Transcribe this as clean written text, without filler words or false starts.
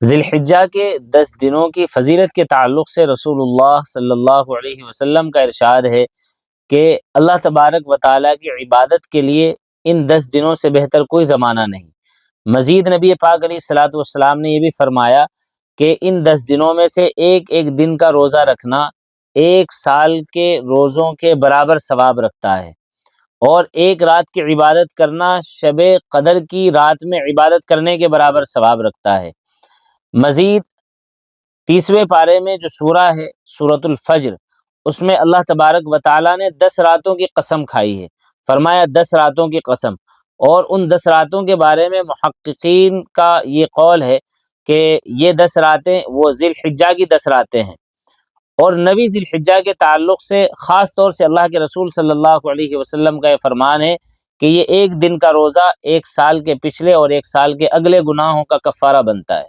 ज़िलहिज्जा के 10 दिनों की फ़जीलत के ताल्लुक़ से रसूलुल्लाह सल्लल्लाहु अलैहि वसल्लम का इरशाद है कि अल्लाह तबारक व तआला की इबादत के लिए इन 10 दिनों से बेहतर कोई ज़माना नहीं। मज़ीद नबी पाक अलैहिस्सलातु वस्सलाम ने ये भी फ़रमाया कि इन 10 दिनों में से एक-एक दिन का रोज़ा रखना 1 साल के रोज़ों के बराबर सवाब रखता है, और एक रात की इबादत करना शब-ए क़द्र की रात में इबादत करने के बराबर सवाब रखता है। मज़ीद 30वें पारे में जो सूरा है सूरतुल फ़ज्र, उसमें अल्लाह तबारक व तआला ने 10 रातों की कसम खाई है। फरमाया 10 रातों की कसम, और उन 10 रातों के बारे में मुहक्किकीन का ये कौल है कि ये 10 रातें वो ज़िलहिज्जा की 10 रातें हैं। और 9वीं ज़िलहिज्जा के ताल्लुक़ से ख़ास तौर से अल्लाह के रसूल सल्लल्लाहु अलैहि वसल्लम का ये फ़रमान है कि ये एक दिन का रोज़ा 1 साल के पिछले और 1 साल के अगले गुनाहों का कफ़ारा बनता है।